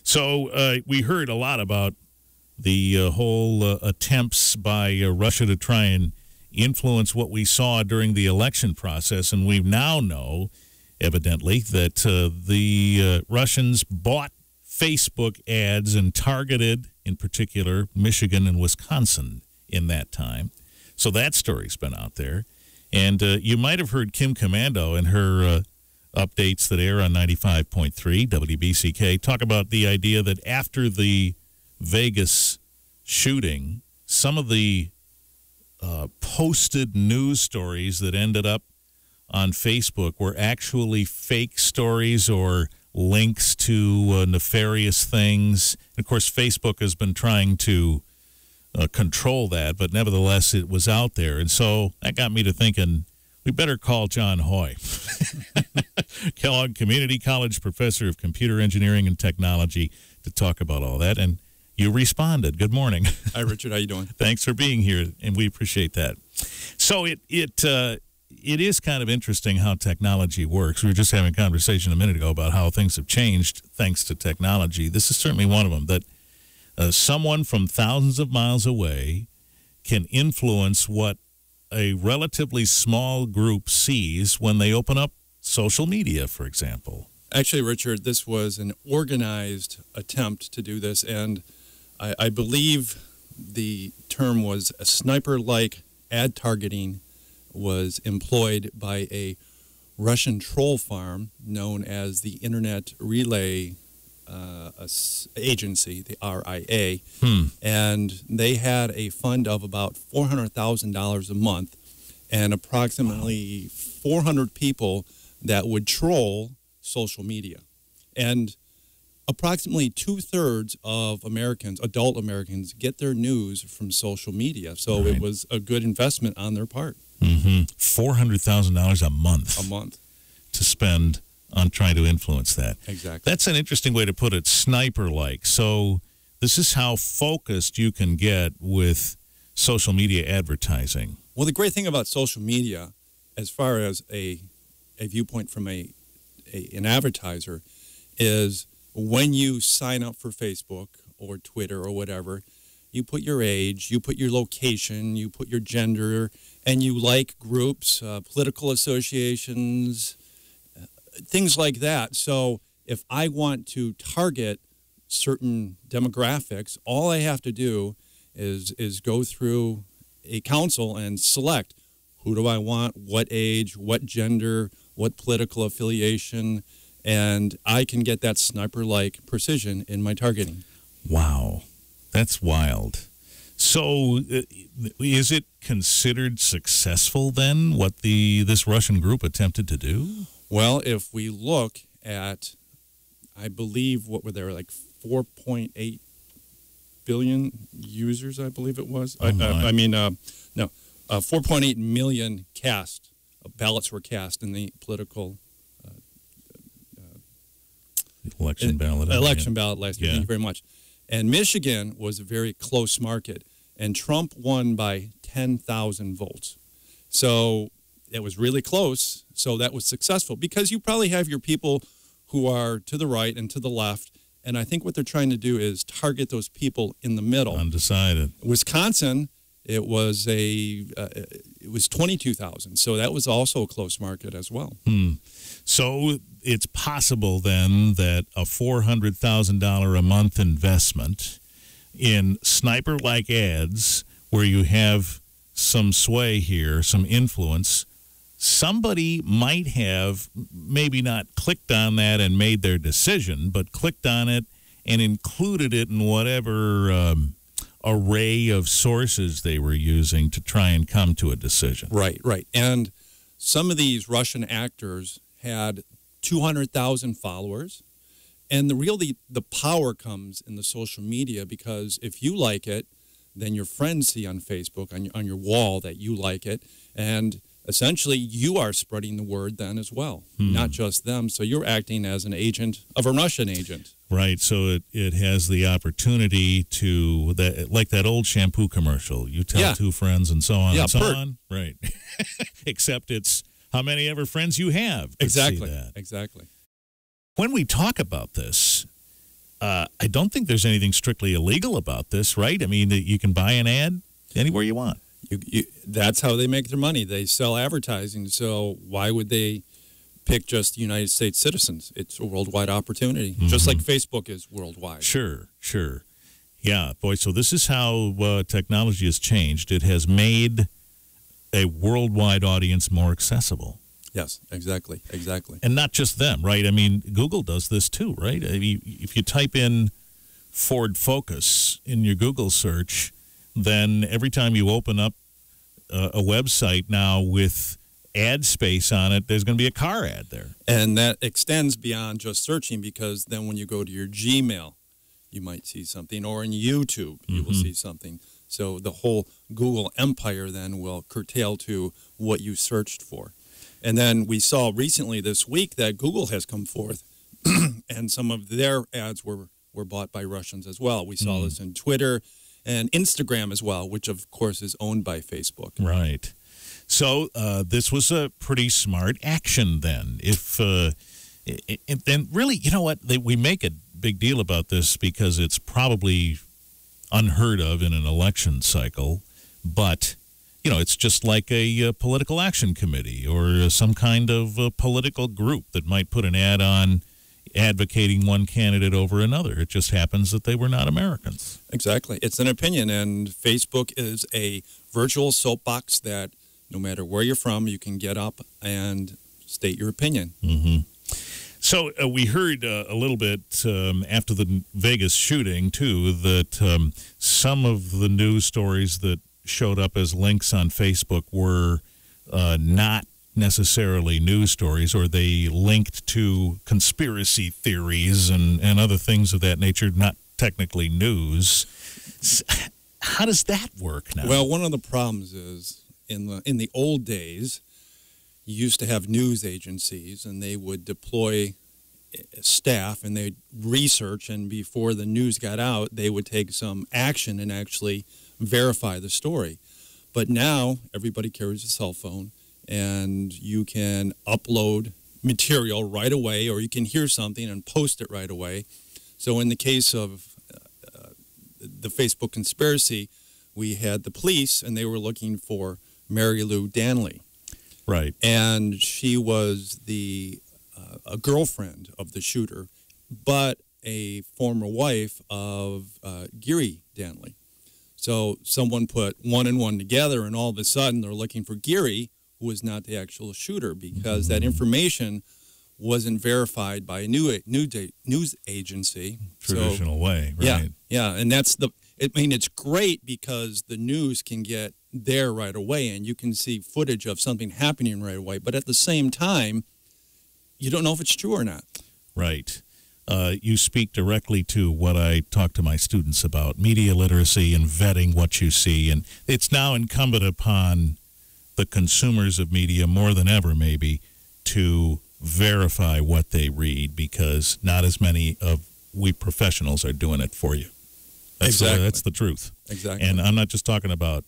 So we heard a lot about the whole attempts by Russia to try and influence what we saw during the election process, and we now know, evidently, that the Russians bought Facebook ads and targeted, in particular, Michigan and Wisconsin in that time. So that story's been out there. And you might have heard Kim Commando in her updates that air on 95.3 WBCK talk about the idea that after the Vegas shooting, some of the posted news stories that ended up on Facebook were actually fake stories or links to nefarious things. And of course, Facebook has been trying to control that, but nevertheless, it was out there. And so that got me to thinking, we better call John Hoye, Kellogg Community College professor of computer engineering and technology, to talk about all that. And you responded. Good morning. Hi, Richard. How you doing? Thanks for being here, and we appreciate that. So it is kind of interesting how technology works. We were just having a conversation a minute ago about how things have changed thanks to technology. This is certainly one of them, that someone from thousands of miles away can influence what a relatively small group sees when they open up social media, for example. Actually, Richard, this was an organized attempt to do this, and I believe the term was a sniper-like ad targeting was employed by a Russian troll farm known as the Internet Relay Agency, the RIA, and they had a fund of about $400,000 a month and approximately 400 people that would troll social media. And approximately 2/3 of Americans, adult Americans, get their news from social media. So It was a good investment on their part. $400,000 a month. A month. To spend on trying to influence that. Exactly. That's an interesting way to put it, sniper-like. So this is how focused you can get with social media advertising. Well, the great thing about social media, as far as a viewpoint from an advertiser, is when you sign up for Facebook or Twitter or whatever, you put your age, you put your location, you put your gender, and you like groups, political associations, things like that. So if I want to target certain demographics, all I have to do is go through a council and select who do I want, what age, what gender, what political affiliation, and I can get that sniper-like precision in my targeting. Wow, that's wild. So is it considered successful then, what this Russian group attempted to do? Well, if we look at, I believe, what were there, like 4.8 billion users, I believe it was. 4.8 million ballots were cast in the political election ballot last year. Thank you very much. And Michigan was a very close market, and Trump won by 10,000 votes. So it was really close, so that was successful, because you probably have your people who are to the right and to the left, and I think what they're trying to do is target those people in the middle. Undecided. Wisconsin, it was 22,000, so that was also a close market as well. So it's possible then that a $400,000 a month investment in sniper-like ads where you have some sway here, some influence, somebody might have maybe not clicked on that and made their decision, but clicked on it and included it in whatever array of sources they were using to try and come to a decision. Right. And some of these Russian actors had 200,000 followers, and the power comes in the social media, because if you like it, then your friends see on Facebook, on your wall, that you like it, and essentially you are spreading the word then as well, not just them. So you're acting as an agent of a Russian agent. Right, so it has the opportunity to, like that old shampoo commercial, you tell two friends and so on and so on. Right. Except it's how many ever friends you have. Exactly. See that. Exactly. When we talk about this, I don't think there's anything strictly illegal about this, right? I mean, you can buy an ad anywhere you want. That's how they make their money. They sell advertising. So why would they pick just United States citizens? It's a worldwide opportunity, just like Facebook is worldwide. Sure. Yeah, boy, so this is how technology has changed. It has made a worldwide audience more accessible. Yes, exactly. And not just them, right? I mean, Google does this too, right? I mean, if you type in Ford Focus in your Google search, then every time you open up a website now with ad space on it, there's going to be a car ad there. And that extends beyond just searching, because then when you go to your Gmail, you might see something, or in YouTube, you will see something. So the whole Google empire then will curtail to what you searched for. And then we saw recently this week that Google has come forth and some of their ads were bought by Russians as well. We saw this in Twitter and Instagram as well, which of course is owned by Facebook. Right. So this was a pretty smart action then. And really, you know what? We make a big deal about this because it's probably unheard of in an election cycle, but it's just like a political action committee or some kind of political group that might put an ad on advocating one candidate over another. It just happens that they were not Americans. Exactly. It's an opinion, and Facebook is a virtual soapbox that no matter where you're from, you can get up and state your opinion. So we heard a little bit after the Vegas shooting, too, that some of the news stories that showed up as links on Facebook were not necessarily news stories, or they linked to conspiracy theories and other things of that nature, not technically news. How does that work now? Well, one of the problems is in the old days, you used to have news agencies, and they would deploy staff and they'd research, and before the news got out, they would take some action and actually verify the story. But now everybody carries a cell phone, and you can upload material right away, or you can hear something and post it right away. So in the case of the Facebook conspiracy, we had the police, and they were looking for Mary Lou Danley. Right. And she was a girlfriend of the shooter, but a former wife of Gary Danley. So someone put one and one together, and all of a sudden they're looking for Gary, who was not the actual shooter, because that information wasn't verified by a news agency. Traditional way, right? Yeah, and it's great because the news can get there right away, and you can see footage of something happening right away. But at the same time, you don't know if it's true or not. Right. You speak directly to what I talk to my students about, media literacy and vetting what you see. And it's now incumbent upon the consumers of media more than ever, maybe, to verify what they read, because not as many of we professionals are doing it for you. Exactly. That's the truth. Exactly. And I'm not just talking about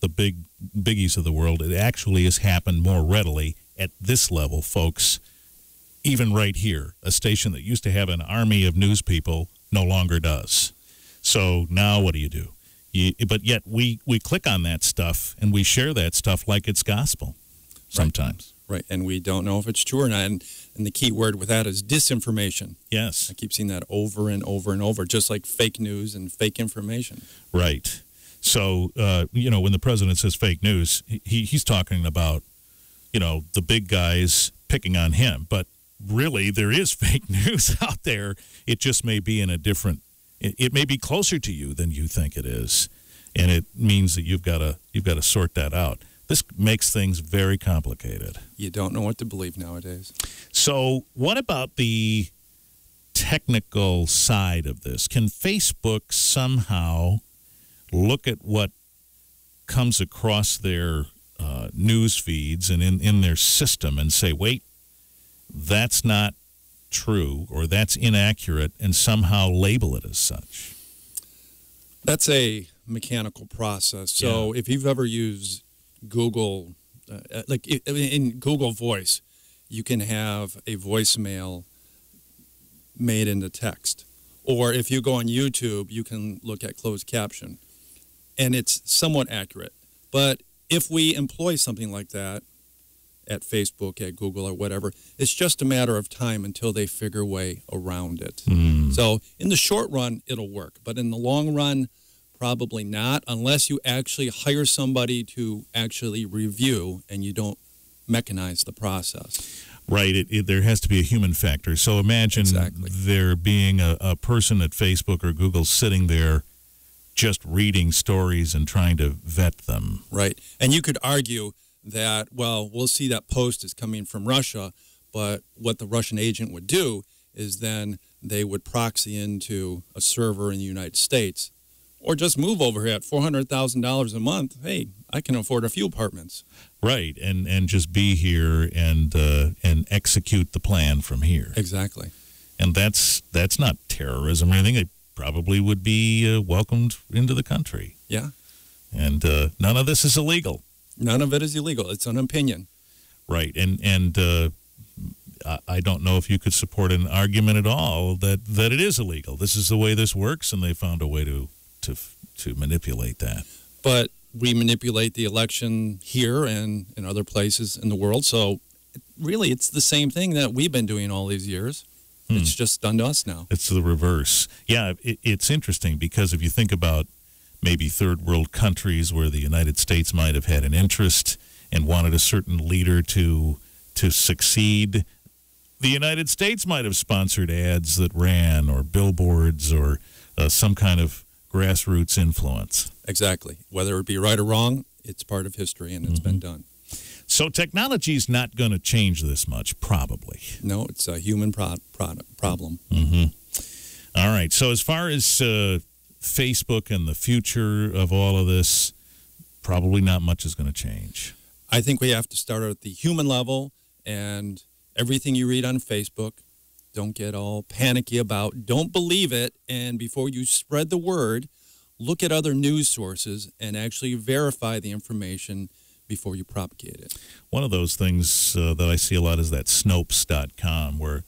the biggies of the world. It actually has happened more readily at this level, folks. Even right here, a station that used to have an army of news people no longer does. So now what do? But yet we click on that stuff and we share that stuff like it's gospel sometimes. Right, and we don't know if it's true or not. And the key word with that is disinformation. Yes. I keep seeing that over and over and over, just like fake news and fake information. Right. So, when the president says fake news, he's talking about, the big guys picking on him. But really, there is fake news out there. It just may be in a different, it may be closer to you than you think it is. And it means that you've got to sort that out. This makes things very complicated. You don't know what to believe nowadays. So what about the technical side of this? Can Facebook somehow look at what comes across their news feeds and in their system and say, wait, that's not true or that's inaccurate, and somehow label it as such? That's a mechanical process. So if you've ever used Google, like in Google Voice, you can have a voicemail made into text, Or if you go on YouTube, you can look at closed caption, and it's somewhat accurate. But if we employ something like that at Facebook, at Google, or whatever, it's just a matter of time until they figure a way around it. So in the short run, it'll work. But in the long run, probably not, unless you actually hire somebody to actually review and you don't mechanize the process. Right. There has to be a human factor. So imagine there being a person at Facebook or Google sitting there just reading stories and trying to vet them. Right. And you could argue that, well, we'll see that post is coming from Russia, but what the Russian agent would do is then they would proxy into a server in the United States, or just move over here at $400,000 a month. Hey, I can afford a few apartments. Right, and just be here and execute the plan from here. Exactly. And that's not terrorism or anything. It probably would be welcomed into the country. Yeah. And none of this is illegal. None of it is illegal. It's an opinion. Right, and I don't know if you could support an argument at all that it is illegal. This is the way this works, and they found a way to manipulate that. But we manipulate the election here and in other places in the world. So really, it's the same thing that we've been doing all these years. It's just done to us now. It's the reverse. Yeah, it's interesting because if you think about maybe third world countries where the United States might have had an interest and wanted a certain leader to succeed, the United States might have sponsored ads that ran or billboards or some kind of grassroots influence. Exactly. Whether it be right or wrong, it's part of history, and it's been done. So technology's not going to change this much, probably. No, it's a human problem. All right. So as far as Facebook and the future of all of this, probably not much is going to change. I think we have to start at the human level, and everything you read on Facebook, don't get all panicky about. Don't believe it, and before you spread the word, look at other news sources and actually verify the information before you propagate it. One of those things that I see a lot is that Snopes.com, where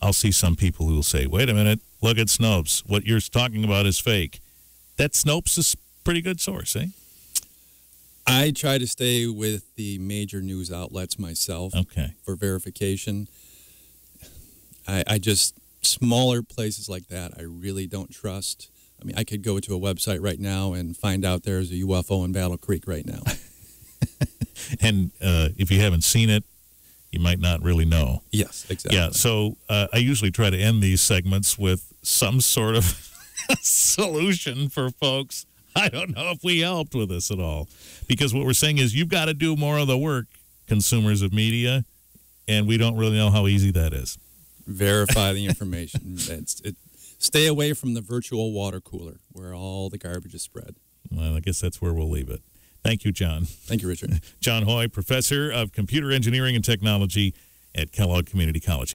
I'll see some people who will say, wait a minute, look at Snopes. What you're talking about is fake. That Snopes is a pretty good source, eh? I try to stay with the major news outlets myself for verification. I just, smaller places like that, I really don't trust. I mean, I could go to a website right now and find out there's a UFO in Battle Creek right now. And if you haven't seen it, you might not really know. Yes, exactly. Yeah, so I usually try to end these segments with some sort of solution for folks. I don't know if we helped with this at all. Because what we're saying is you've got to do more of the work, consumers of media, and we don't really know how easy that is. Verify the information. Stay away from the virtual water cooler where all the garbage is spread. Well, I guess that's where we'll leave it. Thank you, John. Thank you, Richard. John Hoye, professor of computer engineering and technology at Kellogg Community College.